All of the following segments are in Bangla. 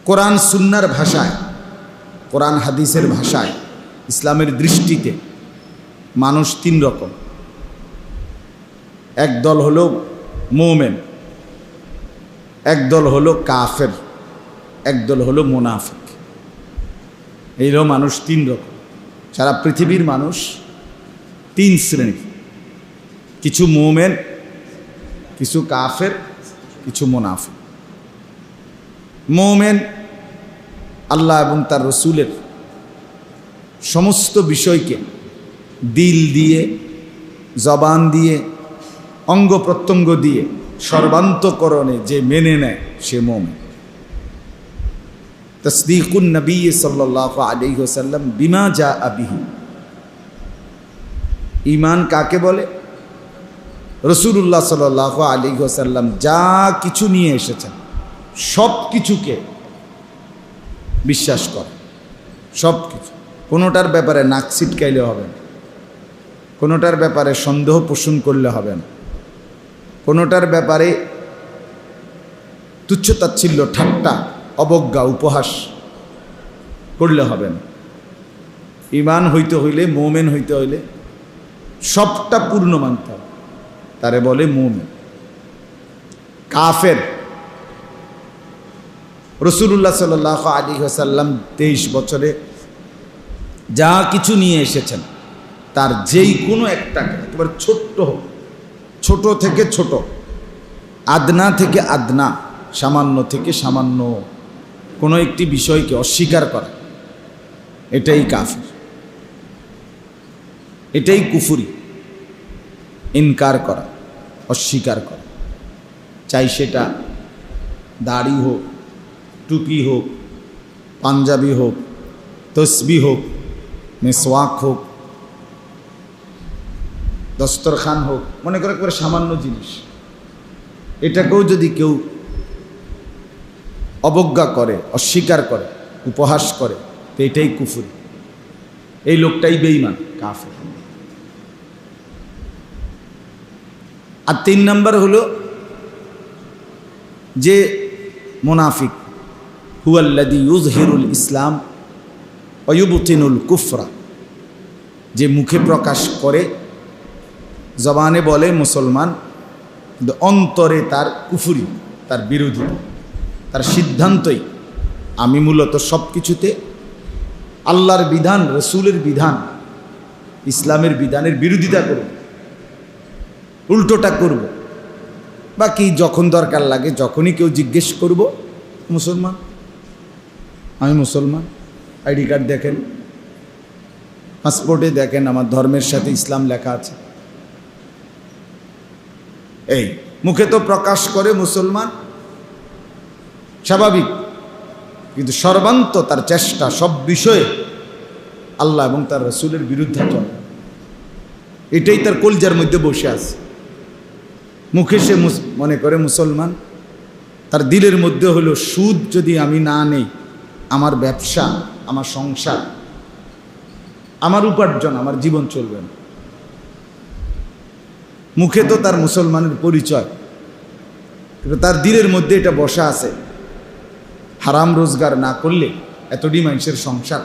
কোরআন সুন্নার ভাষায়, কোরআন হাদিসের ভাষায়, ইসলামের দৃষ্টিতে মানুষ তিন রকম। একদল হলো মুমিন, একদল হলো কাফের, একদল হলো মুনাফিক। এই হলো মানুষ তিন রকম। সারা পৃথিবীর মানুষ তিন শ্রেণী, কিছু মুমিন, কিছু কাফের, কিছু মুনাফিক। মুমিন আল্লাহ এবং তার রসুলের সমস্ত বিষয়কে দিল দিয়ে, জবান দিয়ে, অঙ্গ প্রত্যঙ্গ দিয়ে, সর্বান্তকরণে যে মেনে নেয় সে মুমিন। তসদীকুন নবী সাল্লাল্লাহু আলাইহি ওয়াসাল্লাম বিমা জাআ বিহি। ঈমান কাকে বলে? রাসূলুল্লাহ সাল্লাল্লাহু আলাইহি ওয়াসাল্লাম যা কিছু নিয়ে এসেছেন সব কিছুকে বিশ্বাস করে, সব কিছু। কোনোটার ব্যাপারে নাক ছিটকাইলে হবে না, কোনোটার ব্যাপারে সন্দেহ পোষণ করলে হবে না, কোনোটার ব্যাপারে তুচ্ছতাচ্ছিল্য, ঠাট্টা, অবজ্ঞা, উপহাস করলে হবে না। ঈমান হইতে হইলে, মুমিন হইতে হইলে সবটা পূর্ণ মানতে হবে, তারে বলে মুমিন। কাফের, রাসূলুল্লাহ সাল্লাল্লাহু আলাইহি ওয়াসাল্লাম 23 বছরে যা কিছু নিয়ে এসেছেন তার যেই কোনো একটাকে, একেবারে ছোট্ট হোক, ছোট থেকে ছোট, আদনা থেকে আদনা, সামান্য থেকে সামান্য কোনো একটি বিষয়কে অস্বীকার করা, এটাই কাফির, এটাই কুফরি। ইনকার করা, অস্বীকার করা, চাই সেটা দাড়ি হোক, টুপি হোক, পাঞ্জাবি হোক, তসবি হোক, মেসওয়াক হোক, দস্তরখান হোক, মনে করে একবারে সামান্য জিনিস, এটাকেও যদি কেউ অবজ্ঞা করে, অস্বীকার করে, উপহাস করে, তো এটাই কুফরি। এই লোকটাই বেঈমান, কাফের। আর 3 নম্বর হলো যে মুনাফিক, হুয়াল্লাযী ইউযহিরুল ইসলাম ওয়া ইউবতিনুল কুফরা, যে মুখে প্রকাশ করে, জবানে বলে মুসলমান, কিন্তু অন্তরে তার কুফরি, তার বিরোধী, তার সিদ্ধান্তই আমি মূলত সব কিছুতে আল্লাহর বিধান, রসুলের বিধান, ইসলামের বিধানের বিরোধিতা করব, উল্টোটা করব। বাকি যখন দরকার লাগে, যখনই কেউ জিজ্ঞেস করব, মুসলমান, আমি মুসলমান, আইডি কার্ড দেখেন, পাসপোর্টে দেখেন আমার ধর্মের সাথে ইসলাম লেখা আছে। এই মুখে তো প্রকাশ করে মুসলমান, স্বাভাবিক, কিন্তু সর্বান্ত তার চেষ্টা সব বিষয়ে আল্লাহ এবং তার রসুলের বিরুদ্ধে চলে। এটাই তার কলজার মধ্যে বসে আছে। মুখে সে মনে করে মুসলমান, তার দিলের মধ্যে হলো সুদ যদি আমি না নেই, আমার ব্যবসা, আমার সংসার, আমার উপার্জন, আমার জীবন চলবে না। মুখে তো তার মুসলমানের পরিচয়, কিন্তু তার দিলের মধ্যে এটা বসা আছে, হারাম রোজগার না করলে এতটি মানুষের সংসার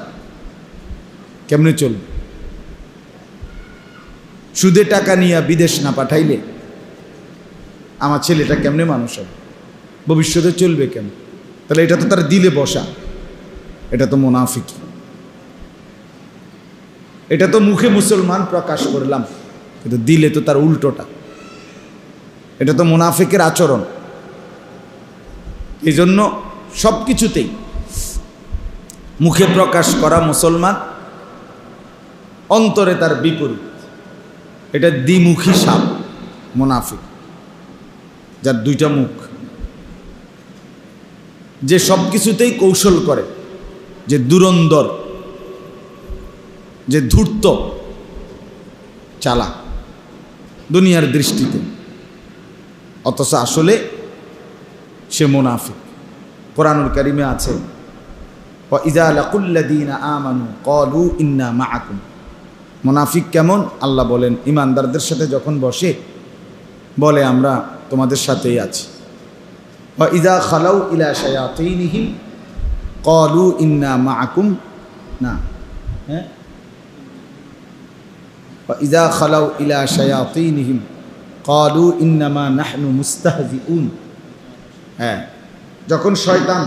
কেমনে চলবে? সুদে টাকা নিয়ে বিদেশ না পাঠাইলে আমার ছেলেটা কেমনে মানুষ হবে, ভবিষ্যতে চলবে কেন? তাহলে এটা তো তার দিলে বসা, এটা তো মুনাফিক। এটা তো মুখে মুসলমান প্রকাশ করলাম, কিন্তু দিলে তো তার উল্টোটা, এটা তো মুনাফিকের আচরণ। এই জন্য সব কিছুতেই মুখে প্রকাশ করা মুসলমান, অন্তরে তার বিপরীত, এটা দ্বিমুখী সাপ, মুনাফিক, যার দুইটা মুখ, যে সব কিছুতেই কৌশল করে, যে দুরন্দর, যে ধূর্ত, চালাক দুনিয়ার দৃষ্টিতে, অথচ আসলে সে মুনাফিক। কোরআনুল কারীমে আছে, ওয়া ইযা লাকুল্লাযীনা আমানু ক্বালু ইন্না মাআকুম। মুনাফিক কেমন? আল্লাহ বলেন, ইমানদারদের সাথে যখন বসে বলে আমরা তোমাদের সাথেই আছি। ওয়া ইযা খালাউ ইলা শায়াতিনহিম ক্বালু ইন্না মাআকুম না হ্যাঁ ইযা খালাউ ইলা শায়াতিনহিম ক্বালু ইন্নামা নাহনু মুস্তাহজিউন। হ্যাঁ, যখন শয়তান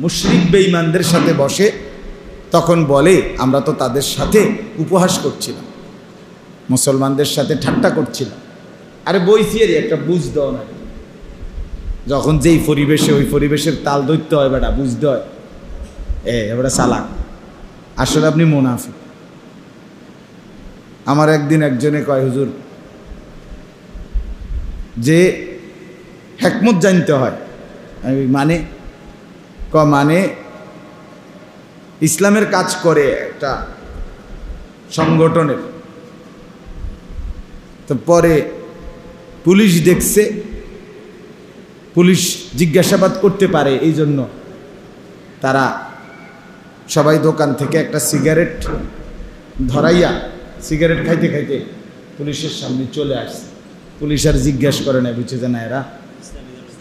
মুশরিক বেঈমানদের সাথে বসে তখন বলে আমরা তো তাদের সাথে উপহাস করছিলাম, মুসলমানদের সাথে ঠাট্টা করছিলাম। আরে বইছি এর একটা বুঝ দাও না, যখন যেই পরিবেশে ওই পরিবেশের তাল ধরতে হয় বেটা, বুঝতে হয়। এবারে চালাক, আসলে আপনি মুনাফিক। আমার একদিন একজনে কয় হুজুর যে হিকমত জানতে হয়, মানে মানে ইসলামের কাজ করে একটা সংগঠনের, তো পরে পুলিশ দেখছে, পুলিশ জিজ্ঞাসাবাদ করতে পারে, এই জন্য তারা সবাই দোকান থেকে একটা সিগারেট ধরাইয়া সিগারেট খাইতে খাইতে পুলিশের সামনে চলে আসছে। পুলিশ আর জিজ্ঞাসা করে না, বুঝছে যে না এরা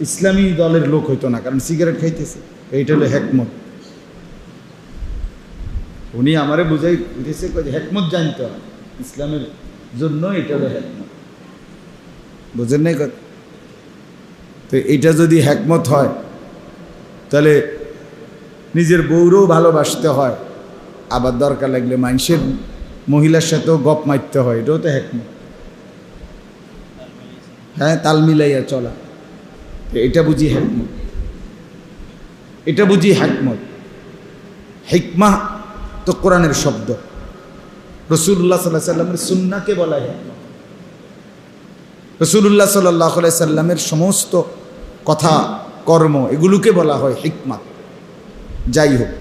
ইসলামী দলের লোক হইতো না, কারণ সিগারেট খাইতেছে। এইটা হলো হিকমত। উনি আমারে বুঝাই দিয়েছে হিকমত জানতে হয় ইসলামের জন্য, এটা হলো হিকমত। বুঝেন নাই কথা? তো এটা যদি হিকমত হয় তাহলে নিজের বউরেও ভালোবাসতে হয়, আবার দরকার লাগলে মানুষের মহিলার সাথেও গপ মারতে হয়, এটাও তো হিকমত। হ্যাঁ, তাল মিলাইয়া চলা, এটা বুঝি হিকমত, এটা বুঝি হিকমত। হিকমা তো কোরআনের শব্দ, রাসূলুল্লাহ সাল্লাল্লাহু আলাইহি সাল্লামের সুন্নাহকে বলা হয় হিকমত। রাসূলুল্লাহ সাল্লাল্লাহু আলাইহি সাল্লামের সমস্ত কথা কর্ম এগুলোকে বলা হয় হিকমত। যাই হোক,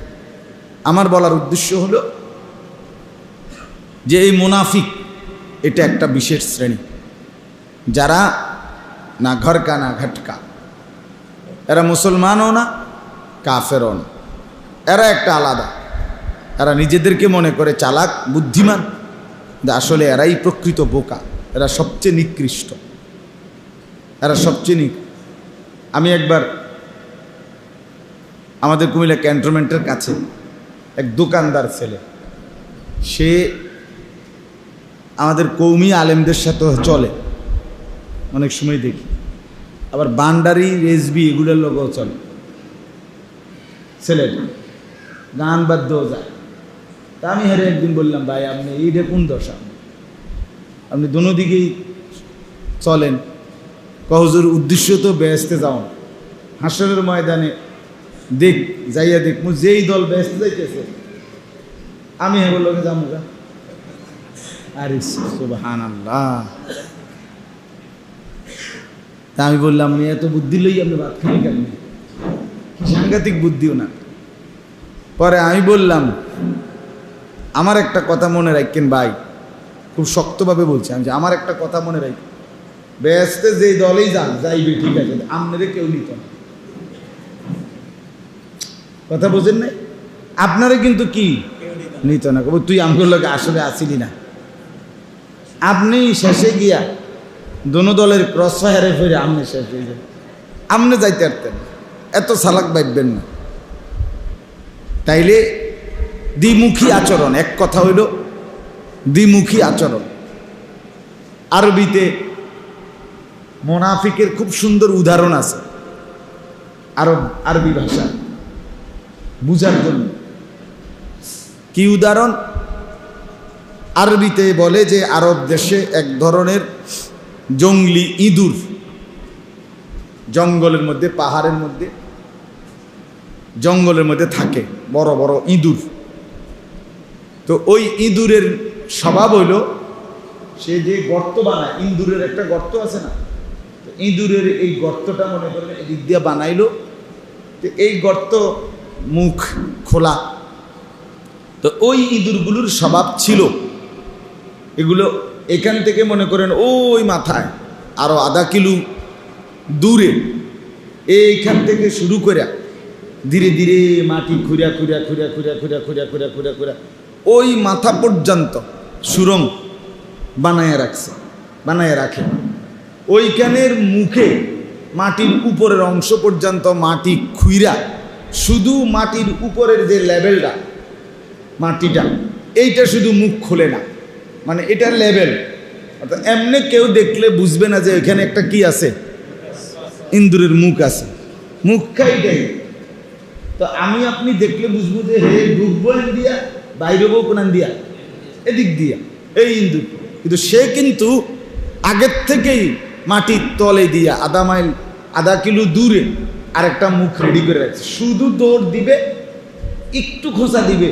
আমার বলার উদ্দেশ্য হলো যে এই মুনাফিক এটা একটা বিশেষ শ্রেণী, যারা না ঘরকা না ঘটকা, এরা মুসলমানও না কাফেরও না, এরা একটা আলাদা। এরা নিজেদেরকে মনে করে চালাক বুদ্ধিমান, আসলে এরাই প্রকৃত বোকা, এরা সবচেয়ে নিকৃষ্ট, এরা সবচেয়ে আমি একবার আমাদের কুমিল্লা ক্যান্টনমেন্টের কাছে এক দোকানদার ছেলে, সে আমাদের কৌমি আলেমদের সাথে চলে, অনেক সময় দেখি, আবার বান্ডারি রেজবি এগুলোর লোকও চলে। ছেলেটা গান বাদ্যও যায়। তা আমি হেরে একদিন বললাম, ভাই আপনি এইটা কোন দশা, আপনি দোনো দিকেই চলেন। হুজুর উদ্দেশ্য তো বেহেশতে যাও, হাসরের ময়দানে দেখ যাইয়া দেখ যেই দল বেহেশতে যাইতেছে আমি হেবর লোকে যাবো গা। আরে সুবহানাল্লাহ। তা আমি বললাম এত বুদ্ধি লই আপনি ভাত খাই কেন, সাংঘাতিক বুদ্ধিও না। পরে আমি বললাম আমার একটা কথা মনে রাখেন ভাই, খুব শক্তভাবে বলছি আমি, যে আমার একটা কথা মনে রাখি, বেহেশতে যেই দলেই যান যাইবে ঠিক আছে, আপনারে কেউ নিত না। কথা বোঝেন নাই? আপনারা কিন্তু কি নিত না, তুই আমগুলোর লোক আসলে আসিলি না। আপনি শেষে গিয়া দোনো দলের ক্রস ফায়ারে ফিরে আপনি শেষ হয়ে যান, আপনি যাইতে পারতেন, এত চালাক ভাববেন না। তাইলে দ্বিমুখী আচরণ, এক কথা হইল দ্বিমুখী আচরণ। আরবিতে মুনাফিকের খুব সুন্দর উদাহরণ আছে আরবি ভাষা বুঝার জন্য। কি উদাহরণ? আরবিতে বলে যে আরব দেশে এক ধরনের জঙ্গলি ইঁদুর, জঙ্গলের মধ্যে, পাহাড়ের মধ্যে, জঙ্গলের মধ্যে থাকে বড় বড় ইঁদুর। তো ওই ইঁদুরের স্বভাব হইল সে যে গর্ত বানায়, ইঁদুরের একটা গর্ত আছে না, তো ইঁদুরের এই গর্তটা মনে করেন এদিক দিয়ে বানাইলো, তো এই গর্ত মুখ খোলা। তো ওই ইঁদুরগুলোর স্বভাব ছিল এগুলো এখান থেকে মনে করেন ওই মাথায় আরো আধা কিলো দূরে, এইখান থেকে শুরু করে ধীরে ধীরে মাটি খুঁড়া খুঁড়া খুঁড়া খুঁড়া খুঁড়া খুঁড়া খুঁড়া খুঁড়া খুঁড়া ওই মাথা পর্যন্ত সুরং বানায় রাখে। ওইখানের মুখে মাটির উপরের অংশ পর্যন্ত মাটি খুইরা শুধু মাটির উপরের যে লেভেলটা, মাটিটা এইটা শুধু মুখ খোলে না, মানে এটার লেভেল। অর্থাৎ এমনি কেউ দেখলে বুঝবে না যে এখানে একটা কি আছে, ইন্দুরের মুখ আছে, মুখ খাইটাই। তো আমি আপনি দেখলে বুঝবো যে হে ঢুকবো দিয়া, বাইরেবো কোন দিয়া, এদিক দিয়া, এই ইন্দুর। কিন্তু সে কিন্তু আগের থেকেই মাটির তলে দিয়া আধা কিলো দূরে আরেকটা মুখ রেডি করে রাখছে। শুধু দৌড় দিবে, একটু খোঁচা দিবে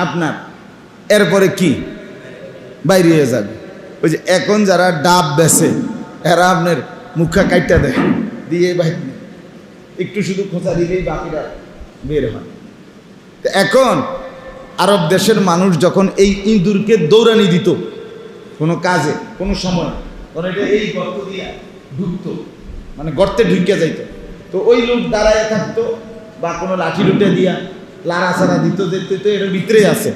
আপনার, এরপরে কি বাইরে হয়ে যাবে। ওই যে এখন যারা ডাব বেছে এরা আপনার মুখা কাইটা দেয়, দিয়ে বাইরে একটু শুধু খোঁচা দিলেই বাকিটা বের হয়। তো এখন আরব দেশের মানুষ যখন এই ইঁদুরকে দৌড়ানি দিত কোনো কাজে, কোনো সময়, তখন এটা এই গর্ত দিয়ে ঢুকতো, মানে গর্তে ঢুকে যাইতো। তো ওই লোক দাঁড়ায় থাকতো বা কোনো লাঠি লুটে দিয়া লাড়া ছাড়া দিত, দেখতে তো এটার ভিতরেই আছে,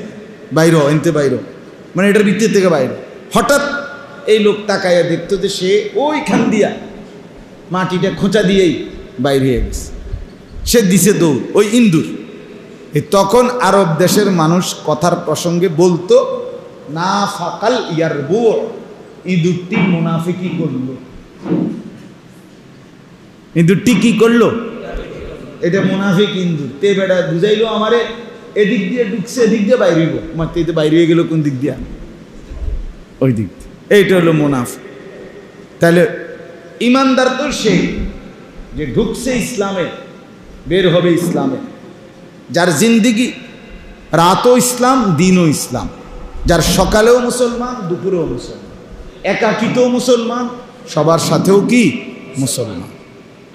বাইর এনতে বাইর, মানে এটার ভিতর থেকে বাইরে। হঠাৎ এই লোক তাকাইয়া দেখতো যে সে ওইখান দিয়া মাটিটা খোঁচা দিয়েই বাইরে হয়ে গেছে, সে দিছে দৌড় ওই ইন্দুর। তখন আরব দেশের মানুষ কথার প্রসঙ্গে বলতো না ফাকাল ইয়ারবু, ইঁদুরটি মুনাফিকি করলো। ইঁদুরটি কি করলো? এটা মুনাফিক ইঁদুর। তে বেটা বুঝাইলো আমারে, এদিক দিয়ে ঢুকছে, এদিক দিয়ে বাইরে হইব, মারতে বাইরে হয়ে গেল কোন দিক দিয়া, ওই দিক দিয়ে। এইটা হলো মুনাফিক। তাহলে ইমানদার তো সেই যে ঢুকছে ইসলামে, বের হবে ইসলামে, যার জিন্দিগি রাতও ইসলাম, দিনও ইসলাম, যার সকালেও মুসলমান, দুপুরেও মুসলমান, একাকিতেও মুসলমান, সবার সাথেও কি মুসলমান,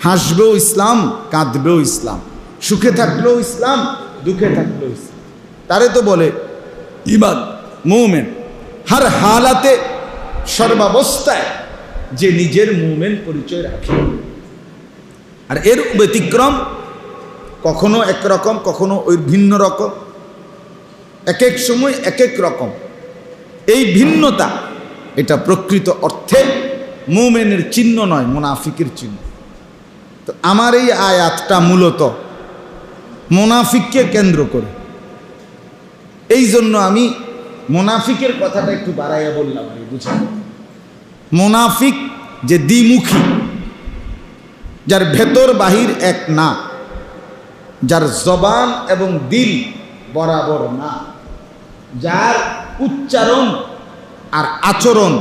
হাসবেও ইসলাম, কাঁদবেও ইসলাম, সুখে থাকলেও ইসলাম, দুঃখে থাকলেও ইসলাম। তারে তো বলে ইমান, মুমিন। হার হালাতে, সর্বাবস্থায় যে নিজের মুমিন পরিচয় রাখে। আর এর ব্যতিক্রম কখনো একরকম, কখনো ওই ভিন্ন রকম, এক এক সময় এক এক রকম। এই ভিন্নতা এটা প্রকৃত অর্থে মুমিনের চিহ্ন নয়, মুনাফিকের চিহ্ন। তো আমার এই আয়াতটা মূলত মুনাফিককে কেন্দ্র করে, এই জন্য আমি মুনাফিকের কথাটা একটু বাড়াইয়া বললাম। আমি বুঝলাম মুনাফিক যে দ্বিমুখী, যার ভেতর বাহির এক না, যার জবান এবং দিল বরাবর না, যার উচ্চারণ আর আচরণ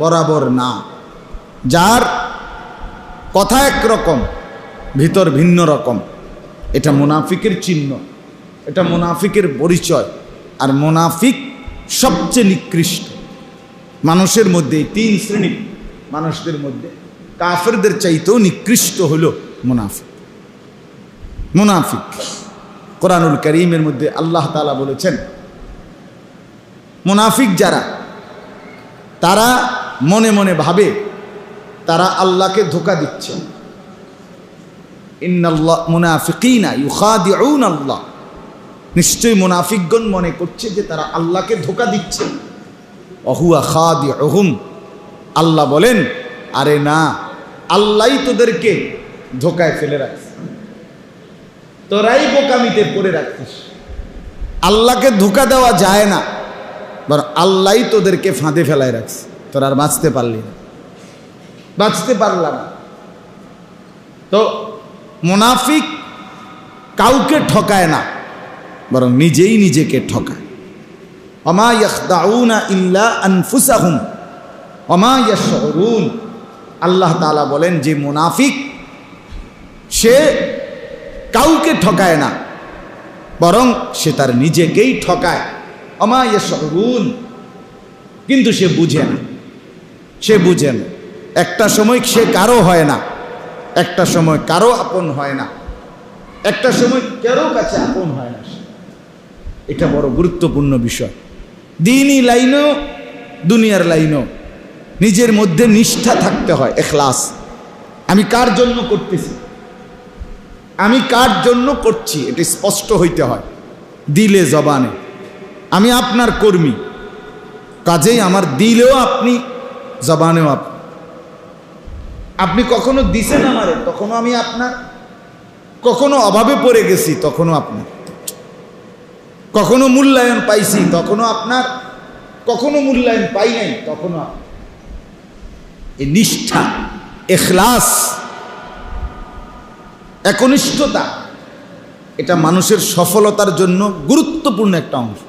বরাবর না, যার কথা একরকম ভিতর ভিন্ন রকম, এটা মুনাফিকের চিহ্ন, এটা মুনাফিকের পরিচয়। আর মুনাফিক সবচেয়ে নিকৃষ্ট মানুষের মধ্যে, এই তিন শ্রেণীর মানুষদের মধ্যে কাফেরদের চাইতেও নিকৃষ্ট হলো মুনাফিক। মুনাফিক কোরআনুল কারীমের মধ্যে আল্লাহ তাআলা বলেছেন, মুনাফিক যারা, তারা মনে মনে ভাবে তারা আল্লাহকে ধোঁকা দিচ্ছে। ইন্নাল্লাহ মুনাফিকিনা ইউখাদিউনা আল্লাহ, নিশ্চয়ই মুনাফিকগণ মনে করছে যে তারা আল্লাহকে ধোঁকা দিচ্ছে। অহুয়া খাদিউহুম, আল্লাহ বলেন আরে না, আল্লাহই তোদেরকে ধোঁকায় ফেলে রাখছে, তোরাই বোকামিতে পড়ে রাখছিস। আল্লাহকে ধোঁকা দেওয়া যায় না, বরং আল্লাহই তোদেরকে ফাঁদে ফেলায় রাখছে, তোরা আর বাঁচতে পারলি না, বাঁচতে পারলাম না। তো মুনাফিক কাউকে ঠকায় না, বরং নিজেই নিজেকে ঠকায়। ওমা ইয়াখদাউনা ইল্লা আনফুসাহুম ওমা ইয়াশউরুন, আল্লাহ তাআলা বলেন যে মুনাফিক সে কাউকে ঠকায় না, বরং সে তার নিজেকেই ঠকায়। ওমা ইয়াশউরুন, কিন্তু সে বুঝে না, সে বুঝে না। একটা সময় সে কারো হয় না, একটা সময় কারো আপন হয় না, একটা সময় কারো কাছে আপন হয় না। এটা বড় গুরুত্বপূর্ণ বিষয়। দ্বীনি লাইনও দুনিয়ার লাইনও নিজের মধ্যে নিষ্ঠা থাকতে হয়, ইখলাস। আমি কার জন্য করতেছি, আমি কার জন্য করছি, এটা স্পষ্ট হইতে হয় দিলে জবানে। আমি আপনার কর্মী, কাজেই আমার দিলেও আপনি, জবানেও আপনি। আপনি কখনো দিছেন আমারে, তখনও আমি আপনার, কখনো অভাবে পড়ে গেছি তখনও আপনার, কখনো মূল্যায়ন পাইছি তখনও আপনার, কখনো মূল্যায়ন পাই নাই তখনও আপনার। এই নিষ্ঠা, ইখলাস, একনিষ্ঠতা, এটা মানুষের সফলতার জন্য গুরুত্বপূর্ণ একটা অংশ।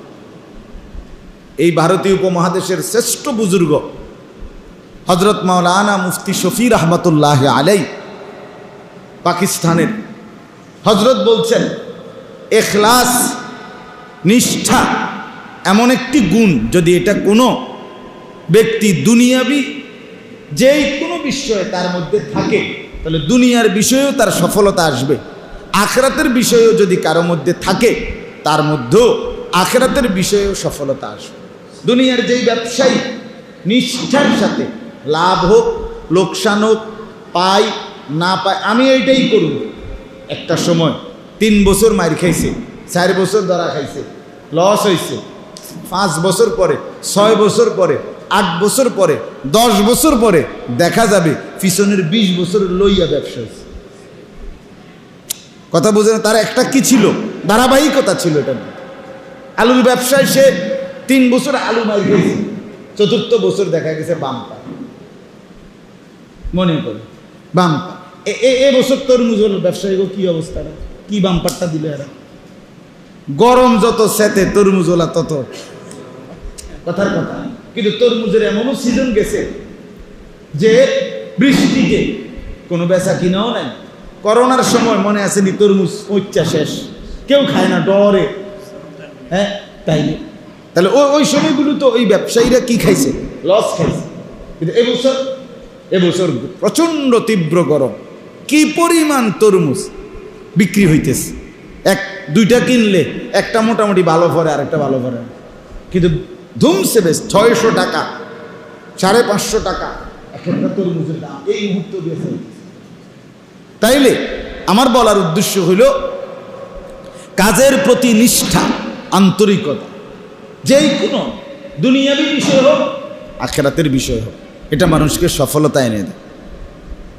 এই ভারতীয় উপমহাদেশের শ্রেষ্ঠ বুজুর্গ হজরত মাওলানা মুফতি শফি রহমতুল্লাহ আলাই পাকিস্তানের হজরত বলছেন, ইখলাস, নিষ্ঠা এমন একটি গুণ, যদি এটা কোনো ব্যক্তি দুনিয়াবি যেই কোনো বিষয়ে তার মধ্যে থাকে, তাহলে দুনিয়ার বিষয়েও তার সফলতা আসবে। আখিরাতের বিষয়েও যদি কারো মধ্যে থাকে, তার মধ্যেও আখিরাতের বিষয়েও সফলতা আসবে। দুনিয়ার যেই ব্যবসায়ী নিষ্ঠার সাথে লাভ হোক লোকসান হোক, পাই না পাই, আমি এইটাই করব, একটা সময় 3 বছর মার খাইছে, 4 বছর ধরা খাইছে, লস হয়েছে, 5 বছর পরে, 6 বছর পরে, 8 বছর পরে, 10 বছর পরে দেখা যাবে পিছনের 20 বছর লইয়া ব্যবসা হয়েছে। কথা বুঝেন? তার একটা কি ছিল, ধারাবাহিকতা ছিল। এটা আলুর ব্যবসায় সে 3 বছর আলু মার গেছে, 4র্থ বছর দেখা গেছে বাম্পার। মনে করে বাম্পার। এ বছর তরমুজ ব্যবসায়ী কি অবস্থা, কি বাম্পারটা দিল এরা। গরম যত সেতে তরমুজওয়ালা তত, কথার কথা। কিন্তু তরমুজের এমনও সিজন গেছে যে বৃষ্টিতে কোনো বেচা কিনাও নাই। করোনার সময় মনে আছে নি, তরমুজ পচা শেষ, কেউ খায় না ডরে। হ্যাঁ তাই না? তাহলে ওই সময়গুলো তো ওই ব্যবসায়ীরা কি খাইছে, লস খাইছে। কিন্তু এবছর প্রচন্ড তীব্র গরম, কি পরিমাণ তরমুজ বিক্রি হইতেছে। 1-2টা কিনলে একটা মোটামুটি ভালো পড়ে, আরেকটা ভালো পড়ে, কিন্তু ধুমসে বেশ 600 টাকা, 550 টাকা একটা তরমুজের দাম এই মুহূর্তে বেঁচে। তাইলে আমার বলার উদ্দেশ্য হইল, কাজের প্রতি নিষ্ঠা, আন্তরিকতা, যেই কোনো দুনিয়াবী বিষয় হোক আখিরাতের বিষয় হোক, এটা মানুষকে সফলতা এনে দেয়।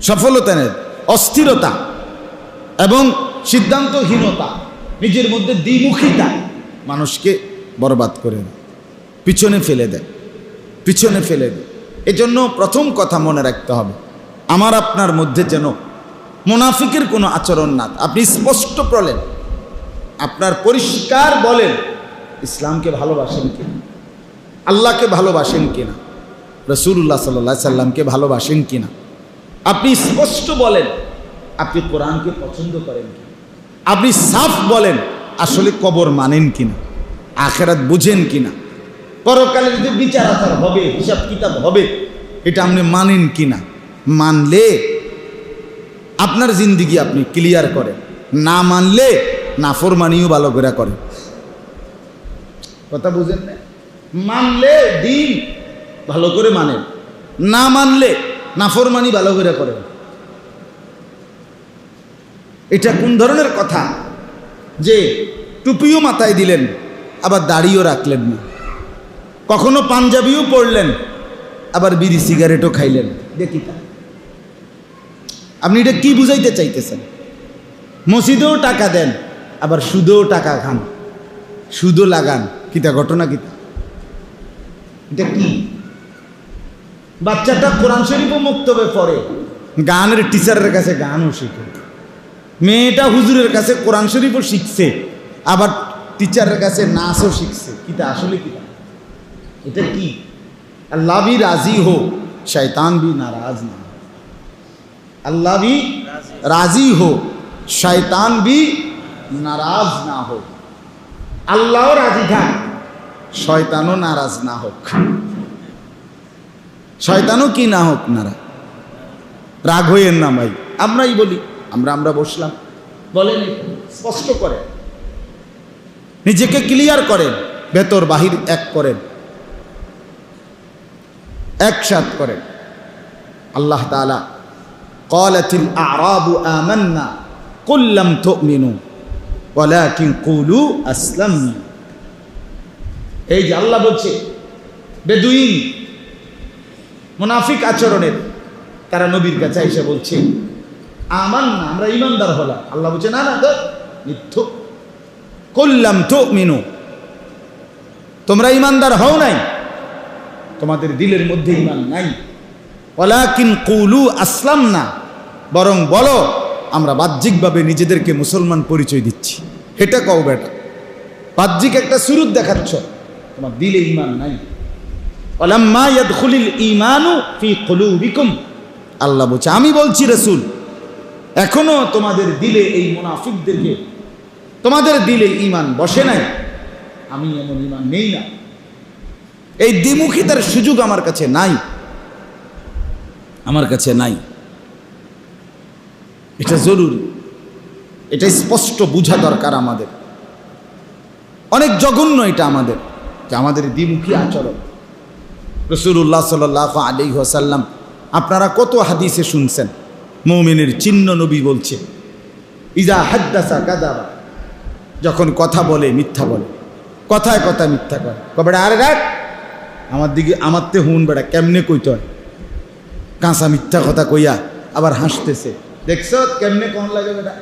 সফলতা এনে দেয়। অস্থিরতা এবং সিদ্ধান্তহীনতা, নিজের মধ্যে দ্বিমুখিতা মানুষকে বরবাদ করে দেয়, পিছনে ফেলে দেয়, পিছনে ফেলে দেয়। এজন্য প্রথম কথা মনে রাখতে হবে, আমার আপনার মধ্যে যেন মুনাফিকের কোনো আচরণ না। আপনি স্পষ্ট বলেন, আপনার পরিষ্কার বলেন, ইসলামকে ভালোবাসেন কিনা, আল্লাহকে ভালোবাসেন কিনা, রাসূলুল্লাহ সাল্লাল্লাহু আলাইহি সাল্লামকে ভালোবাসেন কিনা। আপনি স্পষ্ট বলেন, আপনি কোরআনকে পছন্দ করেন কিনা। আপনি সাফ বলেন, আসলে কবর মানেন কিনা, আখিরাত বুঝেন কিনা, পরকালের যে বিচার আচার হবে, হিসাব কিতাব হবে, এটা আপনি মানেন কিনা। মানলে আপনার জিন্দিগি আপনি ক্লিয়ার করেন, না মানলে নাফরমানিও ভালো করে করেন। কথা বুঝেন না? মানলে দিন ভালো করে মানেন, না মানলে নাফরমানি ভালো করে করেন। এটা কোন ধরনের কথা যে টুপিও মাথায় দিলেন, আবার দাড়িও রাখলেন না, কখনো পাঞ্জাবিও পরলেন, আবার বিড়ি সিগারেটও খাইলেন। দেখি তা আপনি এটা কি বুঝাইতে চাইতেছেন? মসজিদেও টাকা দেন, আবার সুদেও টাকা খান, সুদও লাগান, কিতা ঘটনা কিতা? এটা কি? বাচ্চাটা কোরআন শরীফও মুক্তবে পড়ে, গানের টিচারের কাছে গানও শিখে, মেয়েটা হুজুরের কাছে কোরআন শরীফও শিখছে, আবার টিচারের কাছে নাচও শিখছে। কিতা আসলে কিতা? এটা কি? আল্লাহ भी राजी हो शैतान भी नाराज ना हो। अल्लाह भी राजी हो शैतान भी नाराज ना हो। আল্লাহও রাজি থাক, শয়তানও নারাজ না হোক। শয়তানও কি না হোক, নারাজ। রাগ হইয়েন না ভাই, আমরাই বলি, আমরা বসলাম, বলেন, স্পষ্ট করেন, নিজেকে ক্লিয়ার করেন, ভেতর বাহির এক করেন, একসাথ করেন। আল্লাহ তাআলা ক্বালাতিল আ'রাবু আমান্না কুল লাম তু'মিনু ওয়ালাকিন কুলু আসলামনা। এই যে আল্লাহ বলছে, বেদুইন মুনাফিক আচরণের তারা নবীর কাছে এসে বলছে, আমান্না, আমরা ইমানদার হলাম। আল্লাহ বলছে না না, মিথ্যুক। কুল্লাম তুমিনু, তোমরা ইমানদার হও নাই, তোমাদের দিলের মধ্যে ইমান নাই। ওয়ালাকিন কুলু আসলামনা, বরং বলো আমরা বাহ্যিকভাবে নিজেদেরকে মুসলমান পরিচয় দিচ্ছি। এটা কও বেটা, বাহ্যিক একটা সুরুত দেখাচ্ছ, তোমার দিলে ইমান নাই। ওয়ালাম্মা ইয়াদখুলিল ঈমানু ফি কুলুবিকুম, আল্লাহ বলছে আমি বলছি রাসূল, এখনো তোমাদের দিলে এই মুনাফিকদেরকে, তোমাদের দিলে ইমান বসে নাই, আমি এমন ইমান নেই না। এই দ্বিমুখিতার সুযোগ আমার কাছে নাই, আমার কাছে নাই। এটা জরুরি, এটা স্পষ্ট বোঝা দরকার আমাদের। অনেক জঘন্য এটা আমাদের, যে আমাদের দ্বিমুখী আচরণ। রাসূলুল্লাহ সাল্লাল্লাহু আলাইহি ওয়াসাল্লাম, আপনারা কত হাদিসে শুনছেন, মুমিনের চিহ্ন নবী বলছে ইজা হাদ্দাসা কাযাবা, যখন কথা বলে মিথ্যা বলে, কথায় কথায় মিথ্যা করে। বেটা আরে রাখ, আমার দিকে আমারতে হুন বেটা, কেমনে কইতে হয়, কাঁচা মিথ্যা কথা কইয়া আবার হাসতেছে, দেখছ কেমনে কোন লাগে বেটা।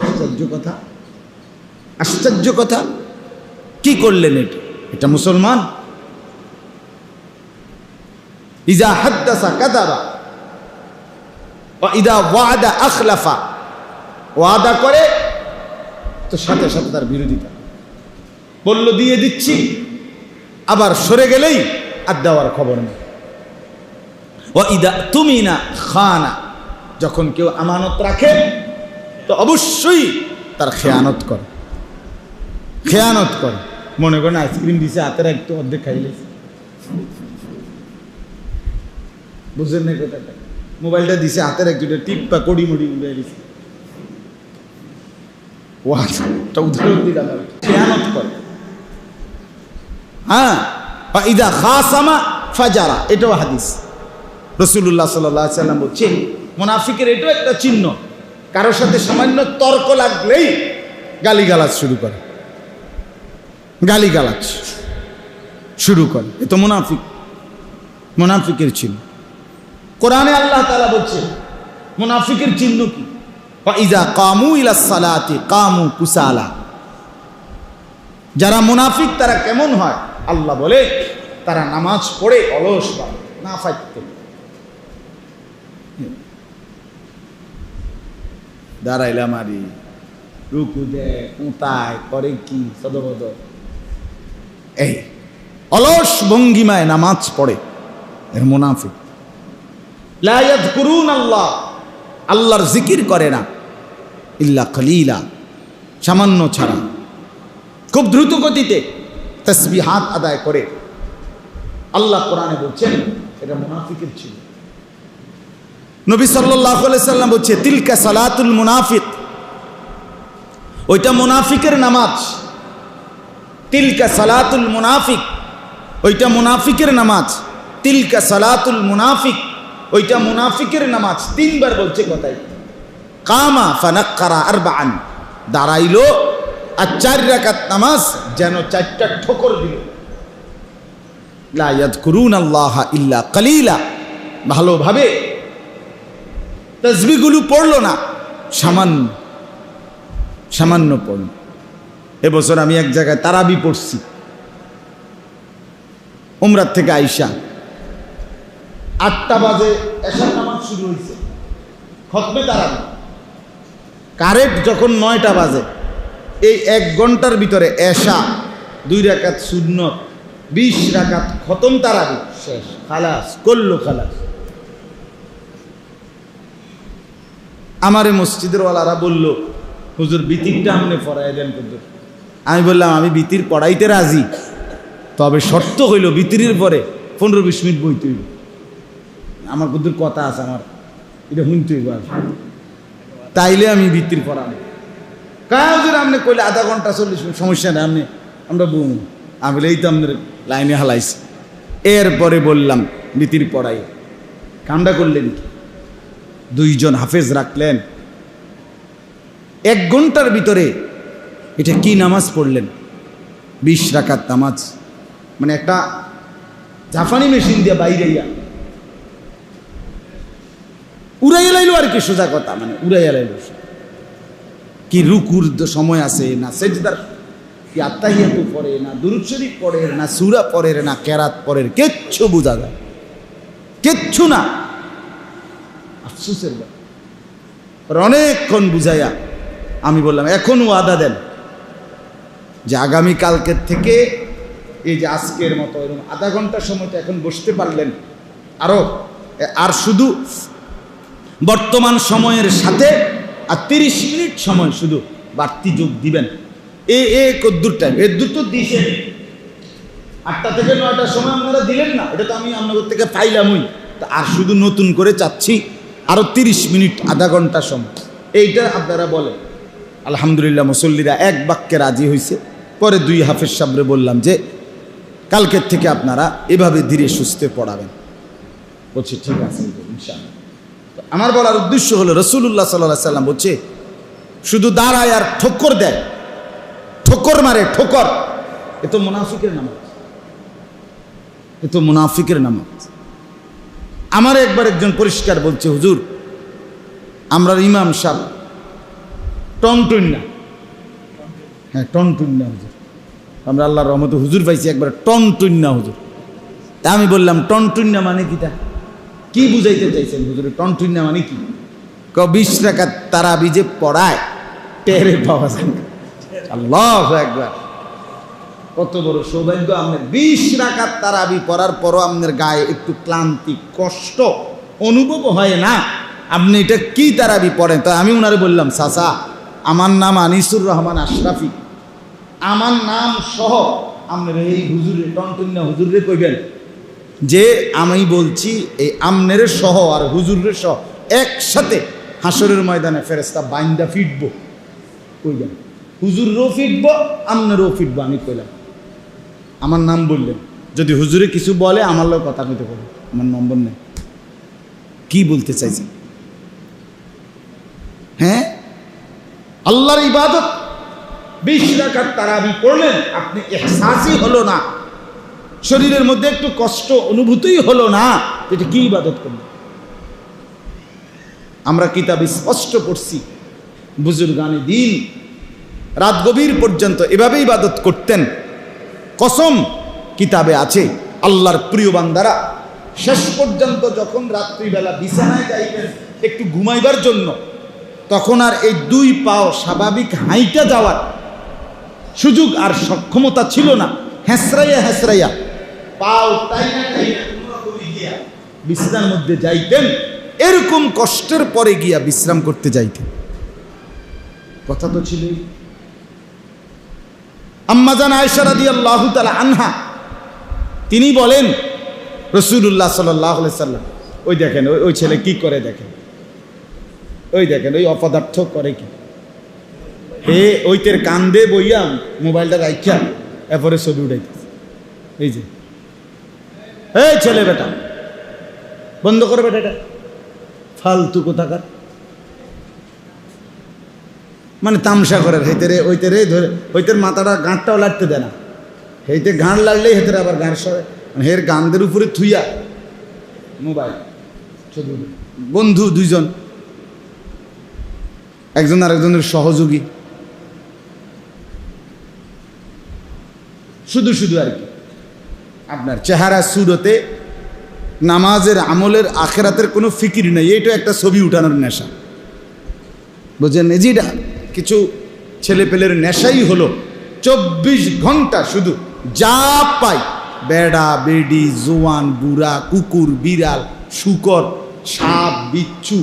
আশ্চর্য কথা, আশ্চর্য কথা। কি করলেন এটা? এটা মুসলমান? ইজা হাদ্দাসা কাযাবা ওয়া ইদা ওয়াদা আখলাফা, ওয়াদা করে তো সাথে সাথে তার বিরোধিতা, বলল দিয়ে দিচ্ছি, আবার সরে গেলেই আর দেওয়ার খবর নেই। ওয়া ইদা তুমিনা খানা, যখন কেউ আমানত রাখে তো অবশ্যই তার খেয়ানত করে, খেয়ানত করে। মনে করেন আইসক্রিম দিছে, হাতের একটু অর্ধেক খাইলেছে, বুঝলেন না কথাটা? মোবাইলটা দিছে হাতের একটু টিপ্পা কড়ি মুড়ি উড়ে দিছে, ওয়াটা উদাহরণ দিলাম, খেয়ানত করে। হ্যাঁ, ইদা খাসামা ফাজারা, এটাও হাদিস। রাসূলুল্লাহ সাল্লাল্লাহু আলাইহি ওয়াসাল্লাম বলছে মুনাফিকের এটাও একটা চিহ্ন, কারোর সাথে সামান্য তর্ক লাগলেই গালিগালাজ শুরু করে, গালিগালাজ শুরু করে। এ তো মুনাফিক, মুনাফিকের চিহ্ন। কোরআনে আল্লাহ তাআলা বলছে মুনাফিকের চিহ্ন কি? ইজা কামু ইলাস সালাতি কামু কুসালা, যারা মুনাফিক তারা কেমন হয়? আল্লাহ বলে তারা নামাজ পড়ে অলস পায়, না ফাইতে দাঁড়াইলা মারি, রুকু দেয়, উতায় করে, কি সদবদ, এই অলস ভঙ্গিমায় নামাজ পড়ে, এর মুনাফিক। লা ইয়াযকুরুন আল্লাহ, আল্লাহর জিকির করে না, ইল্লা কলিলা, সামান্য ছাড়া, খুব দ্রুত গতিতে তাসবিহাত আদায় করে। আল্লাহ কোরআনে বলছেন এটা মুনাফিকের ছিল। নবী সাল্লাল্লাহু আলাইহি সাল্লাম বলছে তিলকা সালাতুল মুনাফিক, ওইটা মুনাফিকের নামাজ। তিলকা সালাতুল মুনাফিক, ওইটা মুনাফিকের নামাজ। তিলকা সালাতুল মুনাফিক, ওইটা মুনাফিকের নামাজ। তিনবার বলছে কথাই। কামা ফানাক্কারা আরবাআন, দাঁড়াইলো আর 4 রাকাত নামাজ যেন 4টা ঠোকর দিল। লা ইয়াযকুরুনাল্লাহ ইল্লা কালিলা, ভালোভাবে তাসবিহগুলো পড়লো না, সামান্য সামান্য পড়ল। এবছর আমি এক জায়গায় তারাবি পড়ছি, উমরার থেকে আইসা 8টা বাজে এশার নামাজ শুরু হয়েছে, খতমে তারাবি কারেক্ট যখন 9টা বাজে, এই 1 ঘন্টার ভিতরে এশা 2 রাকাত সুন্নত, 20 রাকাত খতম তারাবি শেষ, খালাস করলো, খালাস। আমার এই মসজিদের ওয়ালারা বলল হুজুর বিতিরটা আপনি পড়াই দেন হুজুর। আমি বললাম আমি বিতির পড়াইতে রাজি, তবে শর্ত হইল বিতিরের পরে 15-20 মিনিট বইতে হইব। আমার হুজুর কথা আছে, আমার এটা শুনতে হইব, তাইলে আমি বিতির পড়াবো। হুজুর আপনি কইলে আধা ঘন্টা 40 মিনিট, সমস্যা নেই, আপনি আমরা বউ। আমি বলে এই তো আপনার লাইনে হালাইছি। এরপরে বললাম বিতির পড়াই, কামটা করলেন কি? 2 জন হাফেজ রাখলেন, 1 ঘন্টার ভিতরে এটা কি নামাজ পড়লেন? 20 রাকাত নামাজ, মানে একটা জাপানি মেশিন দিয়ে বাইরে উড়াইয়া লাইলো আর কি, সোজা কথা, মানে উড়াইয়া লাইলো। কি রুকুর সময় আছে না, সেজদার কি আত্তাহিয়াতু পড়ে না, দুরূদ শরীফ পড়ে না, সূরা পড়ে না, কেরাত পড়ে, কিচ্ছু বোঝা যায়, কিচ্ছু না। আফসোসের ব্যাপার। অনেকক্ষণ বুঝাইয়া আমি বললাম এখন ওয়াদা দেন যে আগামী কালকের থেকে এই যে আজকের মতো এরকম আধা ঘন্টা সময় তো এখন বসতে পারলেন, আর শুধু বর্তমান সময়ের সাথে আর 30 মিনিট সময় শুধু বাড়তি যোগ দিবেন। কদ্দুর টাইম এর দুটো দিয়েছেন, 8টা থেকে 9টার সময় আপনারা দিলেন না, এটা তো আমি আপনাদের থেকে পাইলামই। তা আর শুধু নতুন করে চাচ্ছি আরো 30 মিনিট, আধা ঘন্টা সময়। এইটা আপনারা বলেন। আলহামদুলিল্লাহ মুসল্লিরা এক বাক্যে রাজি হয়েছে। পরে 2 হাফেজ সাহেবরে বললাম যে কালকের থেকে আপনারা এভাবে ধীরে সুস্থে পড়াবেন। বলছি ঠিক আছে ইনশাআল্লাহ। আমার বলার উদ্দেশ্য হলো রাসূলুল্লাহ সাল্লাল্লাহু আলাইহি সাল্লাম বলছে শুধু দাঁড়ায় আর ঠোক্কর দেয়, ঠোক্কর মারে, ঠোক্কর, এ তো মুনাফিকের নামাজ, এ তো মুনাফিকের নামাজ। আমার একবার একজন পরিষ্কার বলছে, হুজুর আমরা ইমাম সাহেব টনটুন্না, হ্যাঁ টনটুন্না হুজুর, আমরা আল্লাহর রহমতে হুজুর পাইছি একবার টনটুন্না হুজুর। তা আমি বললাম টনটুন্না মানে কিটা, কি বুঝাইতে চাইছেন হুজুর, টনটুন্না মানে কি? 20 রাকাত তারাবি যে পড়ায় টেরে পাওয়া যায়। আল্লাহু আকবার, কত বড় সৌভাগ্য আপনার। 20 রাকাত তারাবি পড়ার পরও আপনার গায়ে একটু ক্লান্তি, কষ্ট অনুভব হয় না। আপনি এটা কি তারাবি পড়েন? তা আমি ওনারে বললাম, চাচা আমার নাম আনিসুর রহমান আশরাফি, আমার নাম সহ আপনার এই হুজুরে টনটুন্না হুজুরে কইবেন যে আমি বলছি এই আমনের সহ আর হুজুরের সহ একসাথে হাসরের ময়দানে ফেরেশতা বাইন্দা ফিটবো। কইবেন হুজুরও ফিটবো, আমনেরও ফিটবো। আমি কইলাম আমার নাম বললেন, যদি হুজুরে কিছু বলে আমার লোক কথা কইতে পারে, আমার নম্বর নেই। কি বলতে চাইছেন? হ্যাঁ, আল্লাহর ইবাদত 20 রাকাত তারাবি পড়লেন, আপনি ইহসাসই হলো না, শরীরের মধ্যে একটু কষ্ট অনুভূতই হলো না, এটা কি ইবাদত করলেন? আমরা কিতাবে স্পষ্ট পড়ছি, বুজুর্গানে দিন রাত গভীর পর্যন্ত এভাবে ইবাদত করতেন। কসম কিতাবে আছে, আল্লাহর প্রিয় বান্দারা শেষ পর্যন্ত যখন রাত্রিবেলা বিছানায় যাইতেন একটু ঘুমাইবার জন্য, তখন আর এই 2 পাও স্বাভাবিক হাইটা যাওয়ার সুযোগ আর সক্ষমতা ছিল না। হেসরাইয়া হেসরাইয়া পাও টাইনা টাইনা গিয়া বিছানার মধ্যে যাইতেন, এরকম কষ্টের পরে গিয়া বিশ্রাম করতে যাইতেন। কথা তো ছিল। আম্মা জান আয়েশা রাদিয়াল্লাহু তাআলা আনহা তিনি বলেন, রাসূলুল্লাহ সাল্লাল্লাহু আলাইহি সাল্লাম, ওই দেখেন ওই ছেলে কি করে, দেখেন ওই দেখেন ওই অপদার্থ করে কি, ওইতের কান্দে বইয়া মোবাইলটা রাইখা এরপরে ছবি উঠাইতেছে। এই যে এই ছেলে, বেটা বন্ধ করে, বেটা এটা ফালতু কোথাকার, মানে তামসা করে হেতেরে ওইতেরে ধরে, ওইতের মাথাটা গাঁটটাও লাগতে দেয় না, হেইতে গান লাগলেই হেতেরে আবার গান সরে, মানে হের গানদের উপরে থুইয়া মোবাইল ছবি। বন্ধু 2 জন, একজন আরেকজনের সহযোগী, শুধু শুধু আর কি আপনার চেহারা সুরতে নামাজের আমলের আখেরাতের কোনো ফিকির নেই। এইটা একটা ছবি উঠানোর নেশা, বুঝলেন? যেটা কিছু ছেলে পেলের নেশাই হলো 24 ঘন্টা শুধু যা পাই, বেড়া বেডি, জোয়ান বুড়া, কুকুর বিড়াল, শুকর, সাপ বিচ্ছু,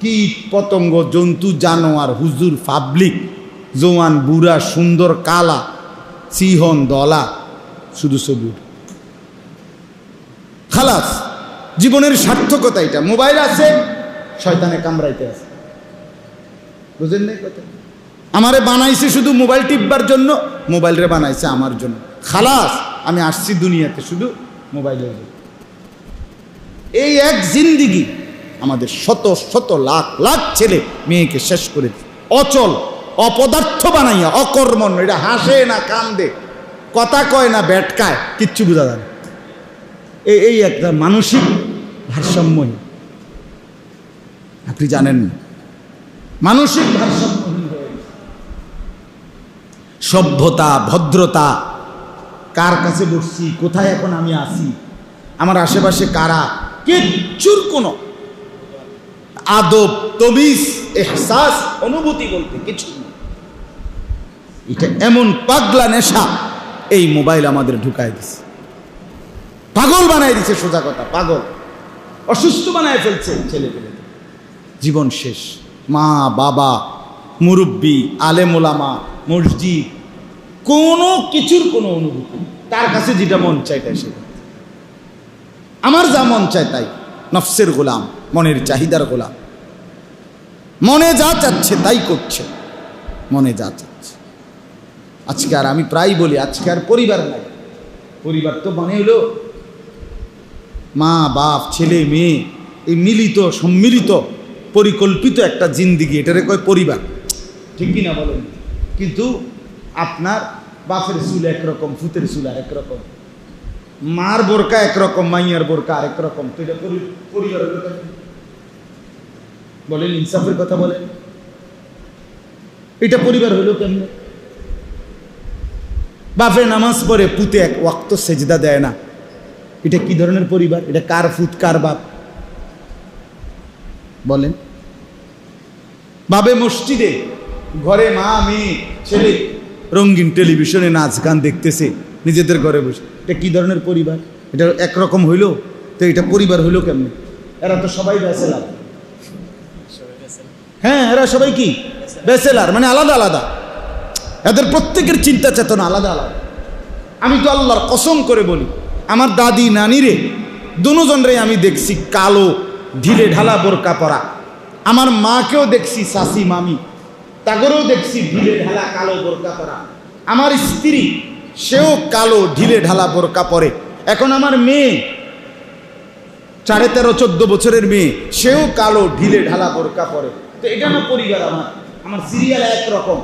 কীট পতঙ্গ, জন্তু জানোয়ার, হুজুর পাবলিক, জোয়ান বুড়া, সুন্দর কালা, সিহন দলা, শুধু ছবি খালাস। জীবনের সার্থকতা এটা। মোবাইল আছে, শয়তানে কামড়াইতে আছে, বুঝেন নাই কথা? আমারে বানাইছে শুধু মোবাইল টিপবার জন্য, মোবাইলরে বানাইছে আমার জন্য। খালাস, আমি আসছি দুনিয়াতে শুধু মোবাইলের জন্য। এই এক জিন্দিগি আমাদের শত শত লাখ লাখ ছেলে মেয়েকে শেষ করে অচল অপদার্থ বানাইয়া, অকর্মণ্য। এটা হাসে না কান্দে, কথা কয় না ব্যাটকায়, কিচ্ছু বোঝা যায় না। এই একটা মানসিক ভারসাম্যহীন। আপনি জানেন না, মানসিক ভারসাম্যহীন হয়ে গেছে। সভ্যতা, ভদ্রতা, কার কাছে বসছি, কোথায় এখন আমি আছি, আমার আশেপাশে কারা, কিচ্ছুর কোনো আদব, তমিজ, এহসাস, অনুভূতি বলতে কিছু নেই। এটা এমন পাগলা নেশা এই মোবাইল আমাদের ঢুকায় দিছে, পাগল বানায় দিছে। সোজা কথা, পাগল, অসুস্থ বানায় ফেলছে ছেলে পেলে। জীবন শেষ। মা বাবা, মুরব্বী, আলেম ওলামা, মসজিদ, কোনো কিছুর কোনো অনুভূতি। তার কাছে যেটা মন চায় তাই সে, আমার যা মন চায় তাই। নফসের গোলাম, মনের চাহিদার গোলাম, মনে যা চাচ্ছে তাই করছে, মনে যা চাচ্ছে। আজকে আর আমি প্রায় বলি, আজকে আর পরিবার নাই। পরিবার তো মনে হলো মা বাপ ছেলে মেয়ে, এই মিলিত সম্মিলিত পরিকল্পিত একটা জিন্দিগি, এটারে কয় পরিবার, ঠিক কিনা বলেন? কিন্তু আপনার বাপের চুল একরকম, ফুতের চুল আর একরকম, মার বোরকা একরকম, মাইয়ার বোরকা আরেক রকম, তো এটা পরিবারের কথা বলেন, ইনসাফের কথা বলেন। এটা পরিবার হইল কেমনে? বাপে নামাজ পড়ে, পুতে এক ওয়াক্ত সেজদা দেয় না, এটা কি ধরনের পরিবার? এটা কার ফুত, কার বাপ বলেন? বাবে মসজিদে, ঘরে মা মেয়ে ছেলে রঙিন টেলিভিশনে নাচ গান দেখতেছে নিজেদের ঘরে বসে, এটা কি ধরনের পরিবার? এটা একরকম হইল, তো এটা পরিবার হইল কেমনে? এরা তো সবাই ব্যাচেলার। হ্যাঁ, এরা সবাই কি ব্যাচেলার, মানে আলাদা আলাদা, এদের প্রত্যেকের চিন্তা চেতনা আলাদা আলাদা। আমি তো আল্লাহর কসম করে বলি, আমার দাদি নানিরে দুজনরে আমি দেখছি কালো ঢিলে ঢালা বোরকা পরা। আমার মাকেও দেখছি, শাশি মামি তাগরেও দেখছি ঢিলে ঢালা কালো বোরকা পরা। আমার স্ত্রী, সেও কালো ঢিলে ঢালা বোরকা পরে। এখন আমার মেয়ে 13.5-14 বছরের মেয়ে, সেও কালো ঢিলে ঢালা বোরকা পরে। তো এটা না পরিবার? আমার সিরিয়াল একরকম,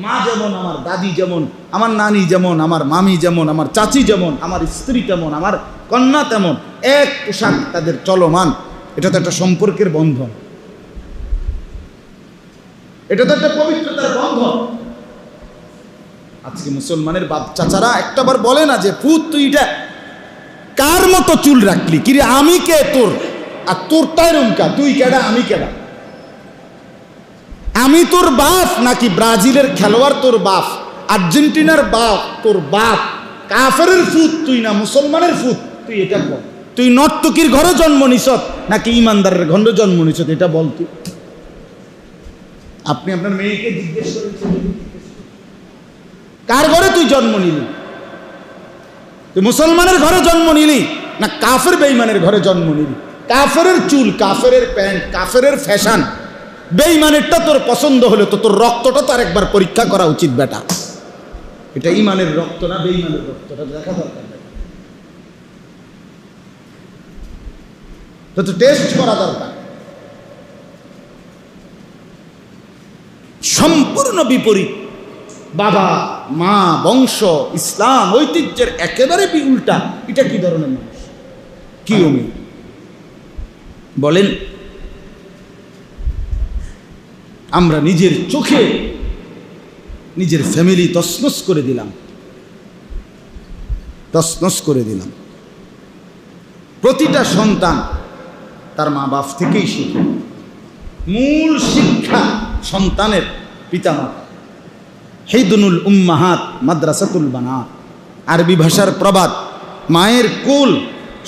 মা যেমন, আমার দাদি যেমন, আমার নানি যেমন, আমার মামি যেমন, আমার চাচি যেমন, আমার স্ত্রী তেমন, আমার কন্যা তেমন, এক পোশাক তাদের চলমান। এটা তো একটা সম্পর্কের বন্ধন, এটা তো একটা পবিত্রতার বন্ধন। আজকে মুসলমানের বাপ চাচারা একটাবার বলে না যে পুত তুই এটা কার মতো চুল রাখলি, কিরে আমি কে তোর, আর তোর তাই রুমকা, তুই কেডা আমি কেডা? আমি তোর বাপ নাকি ব্রাজিলের খেলোয়াড় তোর বাপ, আর্জেন্টিনার বাপ তোর বাপ, কাফেরের ফুত তুই না মুসলমানের ফুত তুই? এটা বল, তুই নর্তকীর ঘরে জন্ম নিছত নাকি ইমানদারের ঘরে জন্ম নিছত? এটা বল তুই। আপনি আপনার মেয়েকে জিজ্ঞেস করেছেন কার ঘরে তুই জন্ম নিলি? তুই মুসলমানের ঘরে জন্ম নিলি না কাফের বেঈমানের ঘরে জন্ম নিলি? কাফেরের চুল, কাফেরের প্যান্ট, কাফেরের ফ্যাশন, বেঈমানেরটা তোর পছন্দ হলে তো তোর রক্তটা তার একবার পরীক্ষা করা উচিত বেটা। এটা ইমানের রক্ত না বেঈমানের রক্তটা দেখা দরকার, তো টেস্ট করা দরকার। সম্পূর্ণ বিপরীত, বাবা মা বংশ ইসলাম ঐতিহ্যের একেবারে উল্টা। এটা কি ধরনের মানুষ, কি অমি বলেন? আমরা নিজের চোখে নিজের ফ্যামিলি তছনছ করে দিলাম, তছনছ করে দিলাম। প্রতিটা সন্তান তার মা বাপ থেকেই শিখে। মূল শিক্ষা সন্তানের পিতামাতা। হেদুনুল উম্মাহাত মাদ্রাসাতুল বানাত, আরবি ভাষার প্রবাদ, মায়ের কোল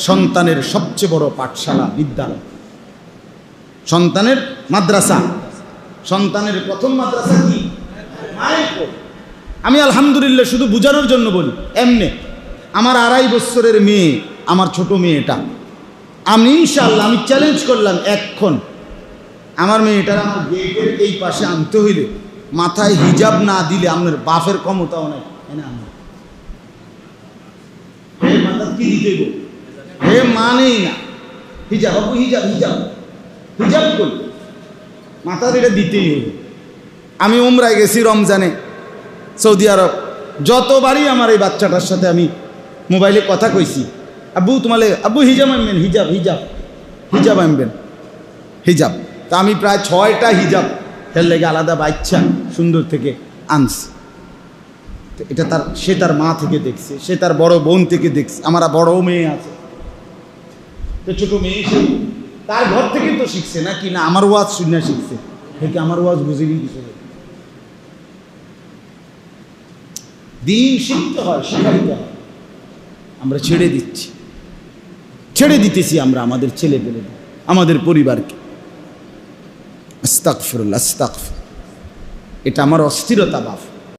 সন্তানের সবচেয়ে বড় পাঠশালা, বিদ্যালয়। সন্তানের মাদ্রাসা, সন্তানের প্রথম মাদ্রাসা কি? মায়ের কোল। আমি আলহামদুলিল্লাহ শুধু বোঝানোর জন্য বলি, এমনি আমার 2.5 বছরের মেয়ে, আমার ছোট মেয়েটা, আমি ইনশাআল্লাহ আমি চ্যালেঞ্জ করলাম, এখন আমার মেয়েটার আমার গেটের এই পাশে আনতে হইলে মাথায় হিজাব না দিলে আপনার বাপের ক্ষমতাও নাই। মাথা কি দিতে গো, হে মানেই না হিজাব, হিজাব হিজাব হিজাব করি, মাথার এটা দিতেই হইবে। আমি উমরায় গেছি রমজানে সৌদি আরব, যতবারই আমার এই বাচ্চাটার সাথে আমি মোবাইলে কথা কইছি, আব্বু তোমালে আব্বু হিজাব আনবেন, হিজাব হিজাব হিজাব আনবেন, হিজাব। তা আমি প্রায় 6টা হিজাব এর লেগে আলাদা বাচ্চা সুন্দর থেকে আনছি। তো এটা সে তার মা থেকে দেখছে, সে তার বড় বোন থেকে দেখছে, আমার বড় মেয়ে আছে, তো ছোট মেয়ে সে তার ঘর থেকে তো শিখছে নাকি না আমার ওয়াজ শুনে শিখছে, থেকে আমার ওয়াজ বুঝিনি কিছু। দিন শিখতে হয়, শিখাইতে হয়। আমরা ছেড়ে দিতেছি আমরা আমাদের ছেলে পেলে, আমাদের পরিবারকে। আস্তাগফিরুল্লাহ, আস্তাগফির। এটা আমার অস্থিরতা বাপ।